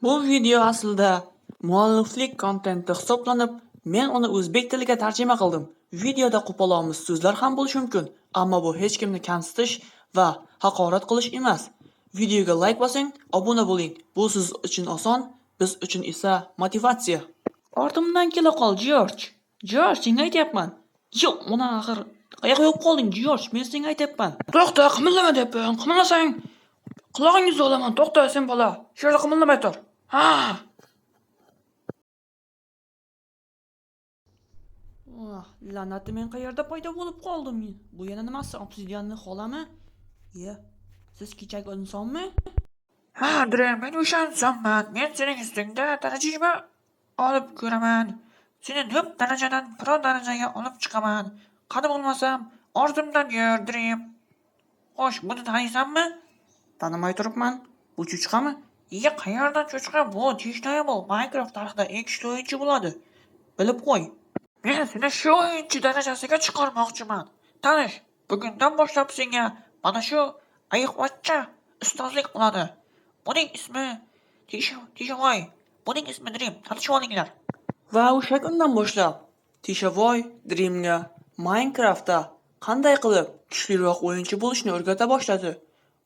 Bu video aslida mualliflik kontenti hisoblanib, men uni o'zbek tiliga tarjima qildim. Videoda qo'polomuz so'zlar ham bo'lishi mumkin, ammo bu hech kimni kamsitish va haqorat qilish emas. Videoga like bosing, obuna bo'ling. Bu siz uchun oson, biz uchun esa motivatsiya. Ortimdan kela qol, George. George, senga aytyapman. Yo'q, mana axir qayoqqa yo'q qolding, George? Men senga aytyapman. To'xta, qimillama deyapman. Qimillasang qulog'ingizni olaman. To'xta, sen bola. Shu yerda qimillamay tur. Ha! La'nati, men qayerda paydo bo'lib qoldim? Bu yana nimasi? Obsidianni xolami? Siz kechagi insonmi? Ha, Dream, men o'sha insonman. Men sening ustingda darajama olib ko'raman. Seni nöp darajadan pro darajaga olib chiqaman. Qani bo'lmasam, ortimdan yur, Dream. Xo'sh, buni taniysanmi? Tanimay turibman. Bu cho'chqami? Qayerdan cho'chqa bu? Disnable Minecraft tarixida eng kuchli o'yinchi bo'ladi. Bilib qo'y. Men seni shu o'yinchi darajasiga chiqarmoqchiman. Tanish, bugundan boshlab senga mana shu ayiqvachcha ustozlik qiladi. Buning ismi Tishavoy. Buning ismi Dream. Tanishib olinglar. Va o'sha kundan boshlab Tishavoy Dreamga Minecraftda qanday qilib kuchliroq o'yinchi bo'lishni o'rgata boshladi.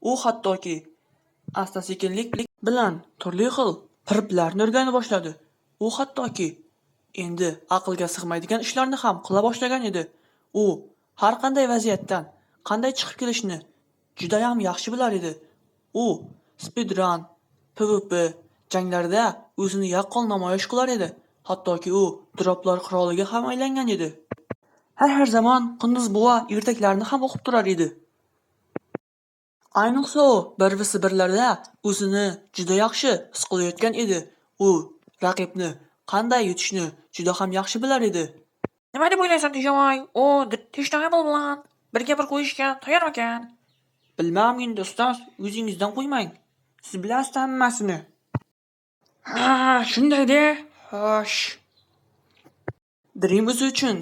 U hattoki asta-sekinlik bilan turli xil pirplarni o'rgana boshladi. U hattoki endi aqlga sig'maydigan ishlarni ham qila boshlagan edi. U har qanday vaziyatdan qanday chiqib kelishni juda ham yaxshi bilar edi. U speedrun, PvP janglarda o'zini yaqqol namoyish qilar edi. Hattoki u droplar qiroliga ham aylangan edi. Har zamon Qunduz buva ertaklarni ham o'qib turar edi. Ayniqsa u 1v1larda o'zini juda yaxshi his qilayotgan edi. U raqibni qanday yutishni juda ham yaxshi bilar edi. Nima deb o'ylaysan, Tishavoy? U Disnable bilan birga bir qo'yishga tayyormikan? Bilmam endi ustoz, o'zingizdan qo'ymang. Siz bilasiz hammasini. Ha, shunday-da. Xo'sh. Dream o'zi uchun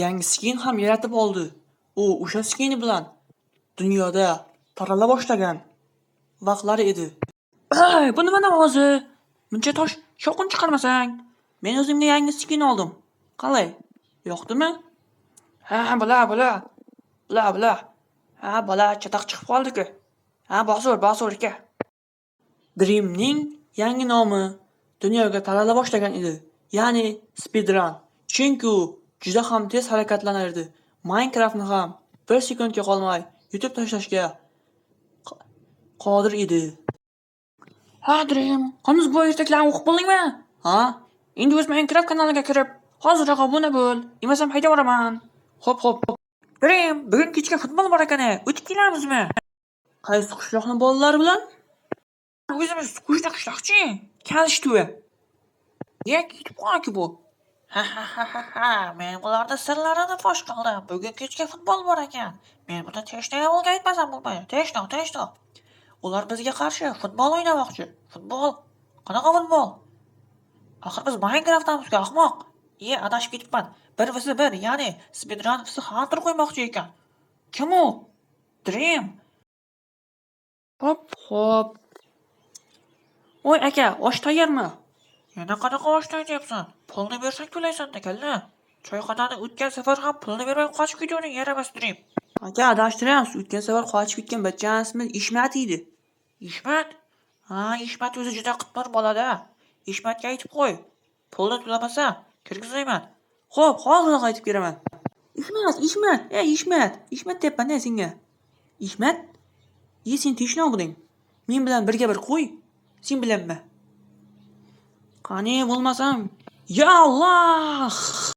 yangi skin ham yaratib oldi. U o'sha skini bilan dunyoda tarala boshlagan vaqtlari edi. Bu nima ovozi? Muncha tosh shovqin chiqarmasang. Men o'zimga yangi skin oldim. Qalay? Yoqdimi? Ha, bola. Ha, bola chataq chiqib qoldi-ku. Ha, bosur aka. Dreamning yangi nomi dunyoga tarala boshlagan edi. Ya'ni speedrun. Chunki u juda ham tez harakatlanardi. Minecraftni ham 1 sekundga qolmay yutib tashlashga qodir edi. Ha, Dream, Qunduz bu ertaklarni o'qib bo'ldingmi? Ha? Endi o'z Minecraft kanaliga kirib, hozirroq obuna bo'l. Emasam hayda boraman. Xo'p. Dream, bugun kechga futbol bor ekan. O'tib kelamizmi? Qaysi qishloqni bolalari bilan? O'zimiz qo'shni qishloqchi. Kalishtuva. Ketib qolki bu. Ha. Men bularning sirlarini fosh qildim. Bugun kechga futbol bor ekan. Men buni Tishnablga aytmasam bo'lmaydi. Tishno. Ular bizga qarshi futbol o'ynamoqchi. Futbol? Qanaqa futbol? Axir biz Minecraftdamiz-ku, ahmoq. Adashib ketibman. 1v1, ya'ni speedrun hunter qo'ymoqchi ekan. Kim u? Dream. Xo'p. Voy aka, osh tayyormi? Yana qanaqa osh tayyorlayapsan? Pulni bersang to'laysan akalla. Choyxonani o'tgan safar ham pulni bermay qochib ketding, yaramas Dream. Aka, adashtiryapsiz. O'tgan safar qochib ketgan bachchani ismi Ishmat edi. Ishmat? Ha, Ishmat o'zi juda qitmir bola-da. Ishmatga aytib qo'y. Pulni to'lamasa, kirgizmayman. Xo'p, hozir qaytib kelaman. Ishmat deyapman senga. Ishmat? Sen tinchlik bo'ling. Men bilan birga bir qo'y. Sen bilanmi? Qani bo'lmasam, ya Alloh!